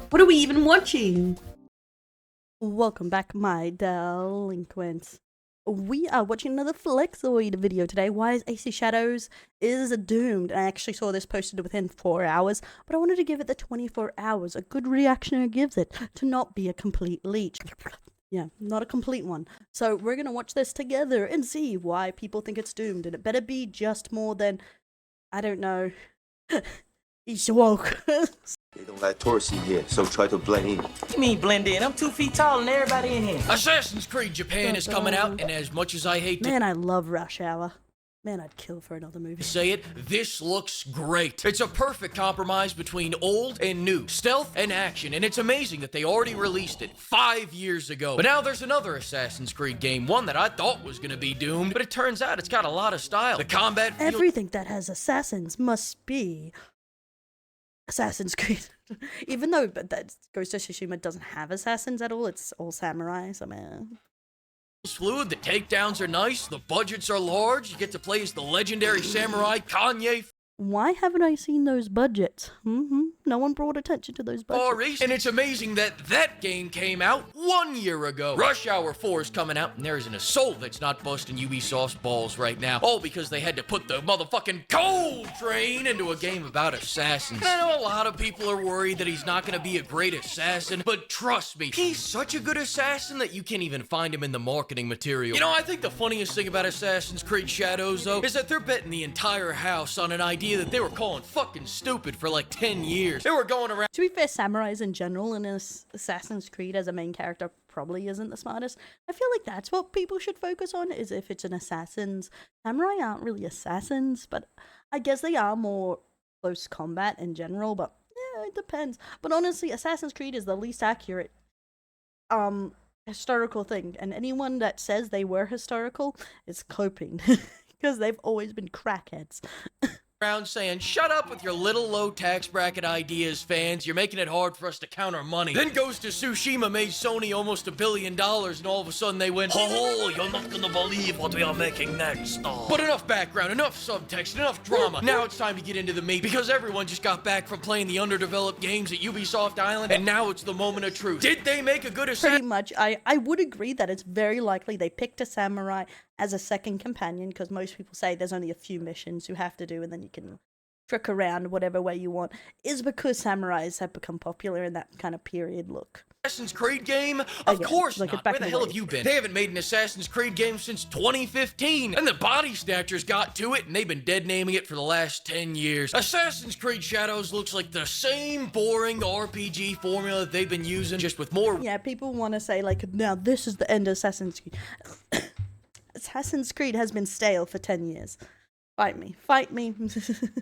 What are we even watching? Welcome back, my delinquents. We are watching another FLEEKAZOID video today. Why is AC Shadows is doomed? And I actually saw this posted within 4 hours, but I wanted to give it the 24 hours. A good reactioner gives it to not be a complete leech. Yeah, not a complete one. So we're gonna watch this together and see why people think it's doomed. And it better be just more than, I don't know, he's woke. They don't let tourists in here, so try to blend in. What you mean blend in? I'm 2 feet taller than everybody in here. Assassin's Creed Japan is coming out, and as much as I hate to Man, I love Rush Hour. Man, I'd kill for another movie. say it, this looks great. It's a perfect compromise between old and new, stealth and action, and it's amazing that they already released it 5 years ago. But now there's another Assassin's Creed game, one that I thought was gonna be doomed, but it turns out it's got a lot of style. The combat feels Everything that has assassins must be Assassin's Creed. Even though that Ghost of Tsushima doesn't have assassins at all, it's all samurais. I mean, fluid, the takedowns are nice, the budgets are large, you get to play as the legendary samurai Kanye why haven't I seen those budgets? No one brought attention to those budgets. Faris, and it's amazing that that game came out 1 year ago. Rush Hour 4 is coming out, and there isn't a soul that's not busting Ubisoft's balls right now. All because they had to put the motherfucking coal train into a game about assassins. And I know a lot of people are worried that he's not gonna be a great assassin, but trust me, he's such a good assassin that you can't even find him in the marketing material. You know, I think the funniest thing about Assassin's Creed Shadows, though, is that they're betting the entire house on an idea that they were calling fucking stupid for like 10 years. They were going around. To be fair, samurais in general in Assassin's Creed as a main character probably isn't the smartest. I feel like that's what people should focus on, is if it's an assassin's. Samurai aren't really assassins, but I guess they are more close combat in general, but yeah, it depends. But honestly, Assassin's Creed is the least accurate historical thing, and anyone that says they were historical is coping because they've always been crackheads. Around saying, shut up with your little low tax bracket ideas, fans. You're making it hard for us to count our money. Then Ghost of Tsushima made Sony almost $1 billion, and all of a sudden they went, oh, you're not gonna believe what we are making next. But enough background, enough subtext, enough drama. Now it's time to get into the meat, because everyone just got back from playing the underdeveloped games at Ubisoft Island, and now it's the moment of truth. Did they make a good assassin? Pretty much, I would agree that it's very likely they picked a samurai as a second companion, because most people say there's only a few missions you have to do and then you can trick around whatever way you want, is because samurais have become popular in that kind of period look. Assassin's Creed game? Of course like not. back Where the in hell the have day. you been? They haven't made an Assassin's Creed game since 2015, and the Body Snatchers got to it, and they've been dead naming it for the last 10 years. Assassin's Creed Shadows looks like the same boring RPG formula that they've been using, just with more. Yeah, people want to say, like, now this is the end of Assassin's Creed. Assassin's Creed has been stale for 10 years. Fight me. Fight me.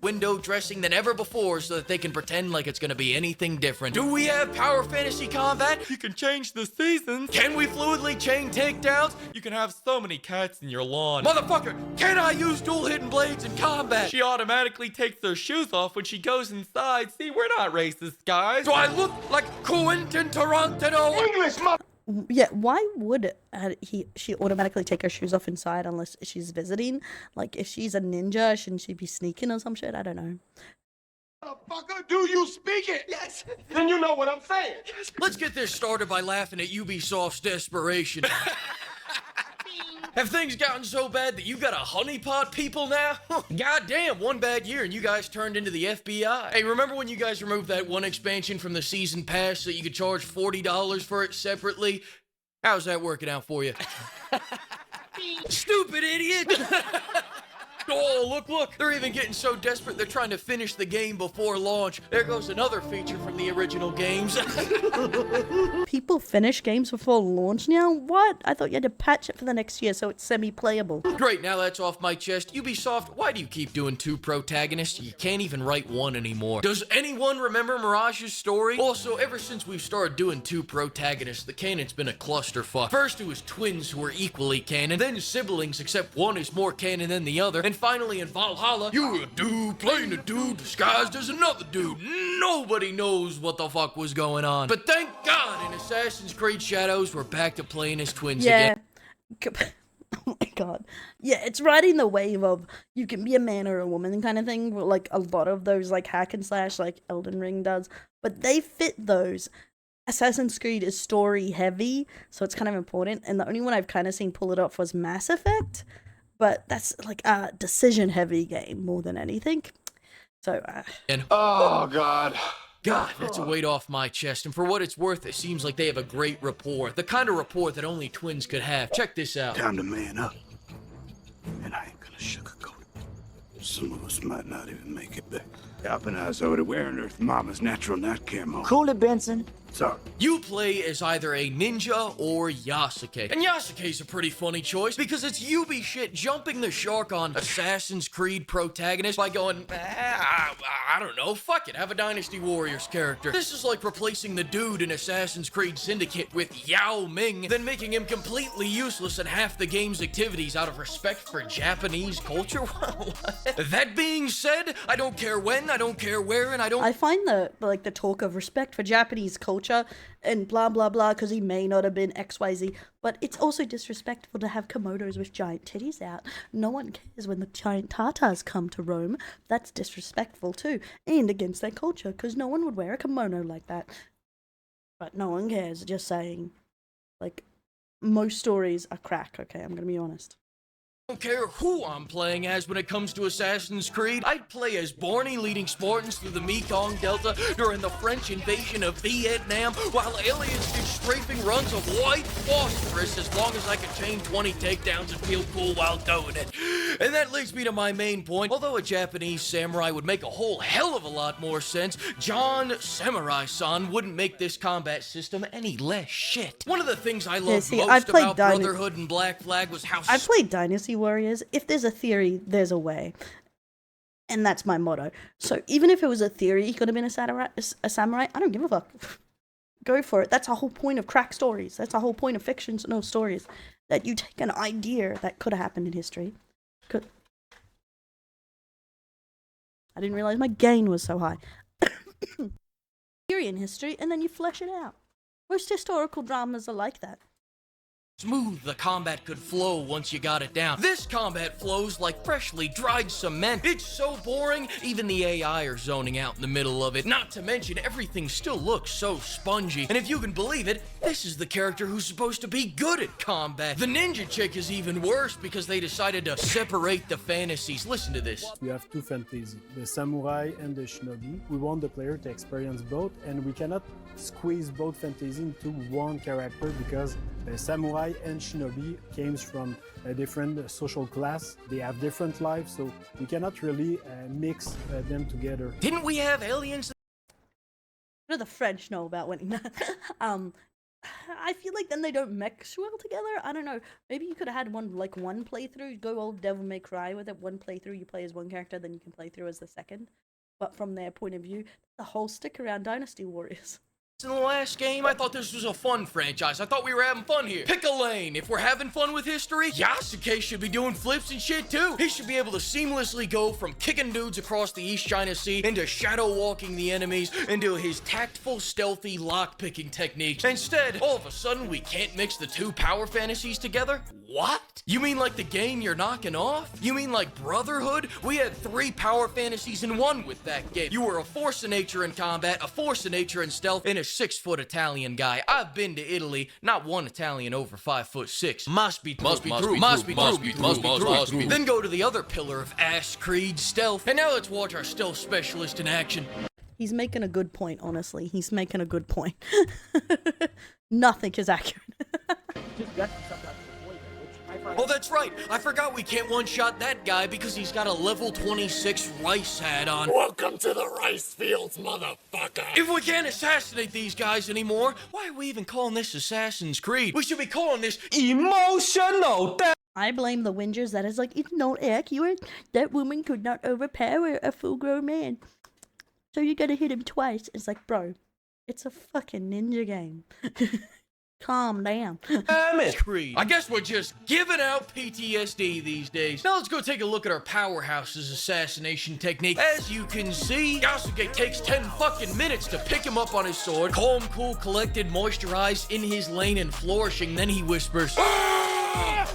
Window dressing than ever before so that they can pretend like it's gonna be anything different. Do we have power fantasy combat? You can change the seasons. Can we fluidly chain takedowns? You can have so many cats in your lawn. Motherfucker, can I use dual hidden blades in combat? She automatically takes her shoes off when she goes inside. See, we're not racist, guys. Do I look like Quentin Tarantino? English, mother. Yeah, why would she automatically take her shoes off inside unless she's visiting? Like, if she's a ninja, shouldn't she be sneaking or some shit? I don't know. Motherfucker, do you speak it? Yes. Then you know what I'm saying. Let's get this started by laughing at Ubisoft's desperation. Have things gotten so bad that you got a honeypot people now? Goddamn, one bad year and you guys turned into the FBI. Hey, remember when you guys removed that one expansion from the season pass so you could charge $40 for it separately? How's that working out for you? Stupid idiot! Oh, look, they're even getting so desperate they're trying to finish the game before launch. There goes another feature from the original games. People finish games before launch now? What? I thought you had to patch it for the next year so it's semi-playable. Great, now that's off my chest. Ubisoft, why do you keep doing 2 protagonists? You can't even write 1 anymore. Does anyone remember Mirage's story? Also, ever since we've started doing 2 protagonists, the canon's been a clusterfuck. First it was twins who were equally canon, then siblings except one is more canon than the other, and finally in Valhalla, you're a dude playing a dude disguised as another dude. Nobody knows what the fuck was going on. But thank God in Assassin's Creed Shadows, we're back to playing as twins again. Oh my God. Yeah, it's riding the wave of you can be a man or a woman kind of thing, like a lot of those like hack and slash like Elden Ring does, but they fit those. Assassin's Creed is story heavy, so it's kind of important, and the only one I've kind of seen pull it off was Mass Effect, but that's like a decision heavy game more than anything. So Oh, God. God, that's a weight off my chest, and for what it's worth, it seems like they have a great rapport. The kind of rapport that only twins could have. Check this out. Time to man up. And I ain't gonna sugarcoat it. Some of us might not even make it back. Yapping eyes over to wearing Earth Mama's natural night camo. Cool it, Benson. Sorry. You play as either a ninja or Yasuke. And Yasuke's a pretty funny choice because it's Ubi shit jumping the shark on Assassin's Creed protagonist by going, I don't know, fuck it, have a Dynasty Warriors character. This is like replacing the dude in Assassin's Creed Syndicate with Yao Ming, then making him completely useless in half the game's activities out of respect for Japanese culture. That being said, I don't care when, I don't care where, and I find the talk of respect for Japanese culture and blah blah blah because he may not have been XYZ, but it's also disrespectful to have kimonos with giant titties out. No one cares when the giant Tatars come to Rome. That's disrespectful too, and against their culture, because no one would wear a kimono like that. But no one cares, just saying. Like, most stories are crack, okay, I'm gonna be honest. don't care who I'm playing as when it comes to Assassin's Creed. I'd play as Barney leading Spartans through the Mekong Delta during the French invasion of Vietnam, while aliens did strafing runs of white phosphorus as long as I could chain 20 takedowns and feel cool while doing it. And that leads me to my main point. Although a Japanese samurai would make a whole hell of a lot more sense, John Samurai-san wouldn't make this combat system any less shit. One of the things I loved most about Brotherhood and Black Flag was how I've played Dynasty Warriors. If there's a theory, there's a way. And that's my motto. So even if it was a theory, he could have been a samurai. I don't give a fuck. Go for it. That's a whole point of crack stories. That's a whole point of fictional stories. That you take an idea that could have happened in history. I didn't realize my gain was so high. Theory in history, and then you flesh it out. Most historical dramas are like that. Smooth the combat could flow once you got it down. This combat flows like freshly dried cement. It's so boring, even the AI are zoning out in the middle of it. Not to mention, everything still looks so spongy. And if you can believe it, this is the character who's supposed to be good at combat. The ninja chick is even worse because they decided to separate the fantasies. Listen to this. We have two fantasies, the samurai and the shinobi. We want the player to experience both, and we cannot squeeze both fantasies into one character because the samurai and shinobi came from a different social class. They have different lives, so we cannot really mix them together. Didn't we have aliens? What do the French know about winning? I feel like then they don't mix well together. I don't know. Maybe you could have had one playthrough, go old Devil May Cry with it. One playthrough, you play as one character, then you can play through as the second. But from their point of view, the whole stick around Dynasty Warriors. In the last game, I thought this was a fun franchise. I thought we were having fun here. Pick a lane. If we're having fun with history, Yasuke should be doing flips and shit too. He should be able to seamlessly go from kicking dudes across the East China Sea into shadow walking the enemies into his tactful, stealthy lock-picking techniques. Instead, all of a sudden, we can't mix the two power fantasies together? What? You mean like the game you're knocking off? You mean like Brotherhood? We had 3 power fantasies in one with that game. You were a force of nature in combat, a force of nature in stealth, and a 6-foot Italian guy. I've been to Italy, not one Italian over 5'6". Must be true. Then go to the other pillar of Ass Creed, stealth. And now let's watch our stealth specialist in action. He's making a good point, honestly. He's making a good point. Nothing is accurate. Oh, that's right. I forgot we can't one-shot that guy because he's got a level 26 rice hat on. Welcome to the rice fields, motherfucker! If we can't assassinate these guys anymore, why are we even calling this Assassin's Creed? We should be calling this emotional death. I blame the whingers that is like, it's not accurate. That woman could not overpower a full-grown man. So you gotta hit him twice. It's like, bro, it's a fucking ninja game. Calm down. Creed. I guess we're just giving out PTSD these days. Now let's go take a look at our powerhouse's assassination technique. As you can see, Yasuke takes 10 fucking minutes to pick him up on his sword. Calm, cool, collected, moisturized, in his lane and flourishing. Then he whispers,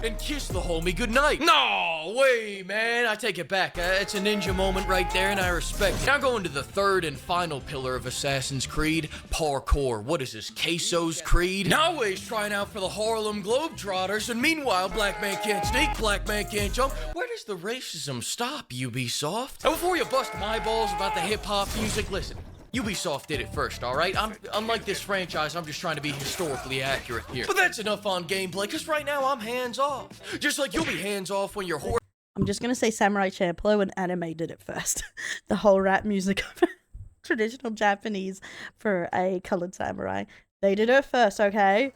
and kiss the homie goodnight. No way, man. I take it back. It's a ninja moment right there, and I respect it. Now going to the third and final pillar of Assassin's Creed, parkour. What is this, Caseoh's Creed? Noway's trying out for the Harlem Globetrotters, and meanwhile, black man can't sneak, black man can't jump. Where does the racism stop, Ubisoft? And before you bust my balls about the hip-hop music, listen. Ubisoft did it first, alright? Unlike this franchise, I'm just trying to be historically accurate here. But that's enough on gameplay, because right now I'm hands-off. Just like you'll be hands-off when you're I'm just gonna say Samurai Champloo and anime did it first. The whole rap music of traditional Japanese for a colored samurai. They did it first, okay?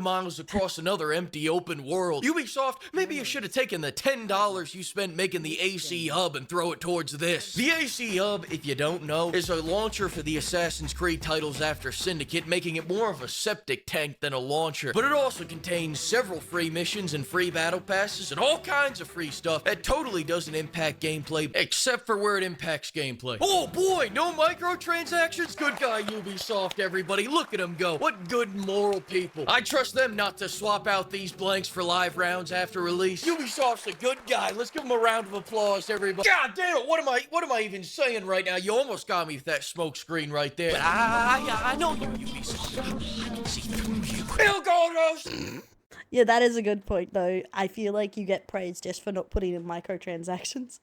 miles across another empty open world. Ubisoft, maybe you should have taken the $10 you spent making the AC Hub and throw it towards this. The AC Hub, if you don't know, is a launcher for the Assassin's Creed titles after Syndicate, making it more of a septic tank than a launcher. But it also contains several free missions and free battle passes and all kinds of free stuff that totally doesn't impact gameplay, except for where it impacts gameplay. Oh boy, no microtransactions? Good guy Ubisoft, everybody. Look at them go. What good moral people. I trust them not to swap out these blanks for live rounds after release. Ubisoft's a good guy. Let's give him a round of applause, everybody. God damn it, what am I even saying right now? You almost got me with that smoke screen right there. But I know you, Ubisoft. I can see through you. Ilgodos! Yeah, that is a good point, though. I feel like you get praised just for not putting in microtransactions.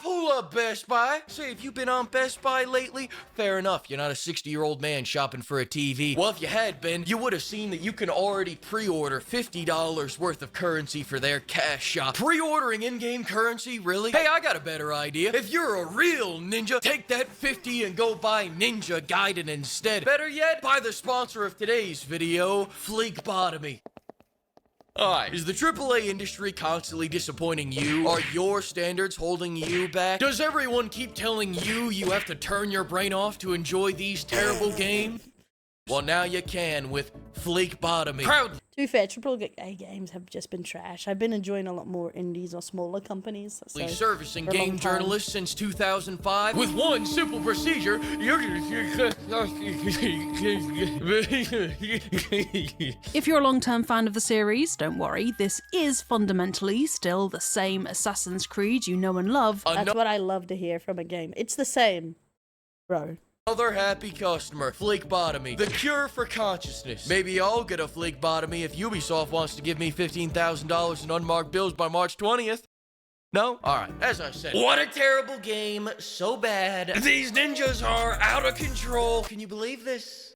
Pull up, Best Buy. Say, have you been on Best Buy lately? Fair enough, you're not a 60-year-old man shopping for a TV. Well, if you had been, you would have seen that you can already pre-order $50 worth of currency for their cash shop. Pre-ordering in-game currency, really? Hey, I got a better idea. If you're a real ninja, take that 50 and go buy Ninja Gaiden instead. Better yet, buy the sponsor of today's video, FLEEKAZOID. Alright, is the AAA industry constantly disappointing you? Are your standards holding you back? Does everyone keep telling you you have to turn your brain off to enjoy these terrible games? Well, now you can with FLEEKAZOID. Proudly. To be fair, AAA games have just been trash. I've been enjoying a lot more indies or smaller companies. So Servicing game journalists since 2005 with one simple procedure. If you're a long-term fan of the series, don't worry, this is fundamentally still the same Assassin's Creed you know and love. That's what I love to hear from a game. It's the same, bro. Another happy customer, FLEEKAZOID, the cure for consciousness. Maybe I'll get a FLEEKAZOID if Ubisoft wants to give me $15,000 in unmarked bills by March 20th. No? Alright, as I said, what a terrible game, so bad. These ninjas are out of control. Can you believe this?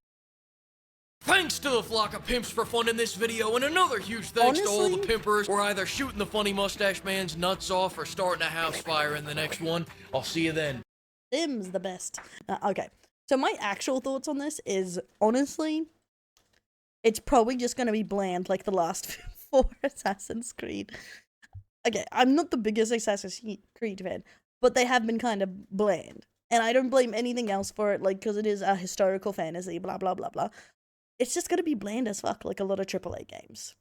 Thanks to the flock of pimps for funding this video, and another huge thanks to all the pimpers who are either shooting the funny mustache man's nuts off or starting a house fire in the next one. I'll see you then. Sim's the best. Okay. So my actual thoughts on this is, honestly, it's probably just going to be bland like the last 4 Assassin's Creed. Okay, I'm not the biggest Assassin's Creed fan, but they have been kind of bland. And I don't blame anything else for it, like, because it is a historical fantasy, blah, blah, blah, blah. It's just going to be bland as fuck, like a lot of AAA games,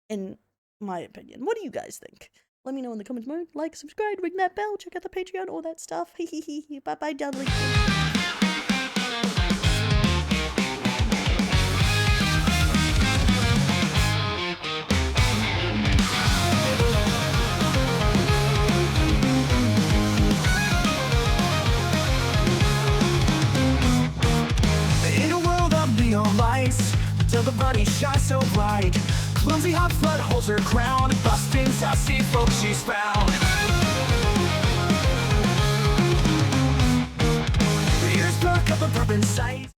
in my opinion. What do you guys think? Let me know in the comments below. Like, subscribe, ring that bell, check out the Patreon, all that stuff. Bye-bye, darling. In a world of neon lights, till the body shines so bright, clumsy hot flood holds her crown, busting sassy folks she's found. The ears perk up a bourbon sight.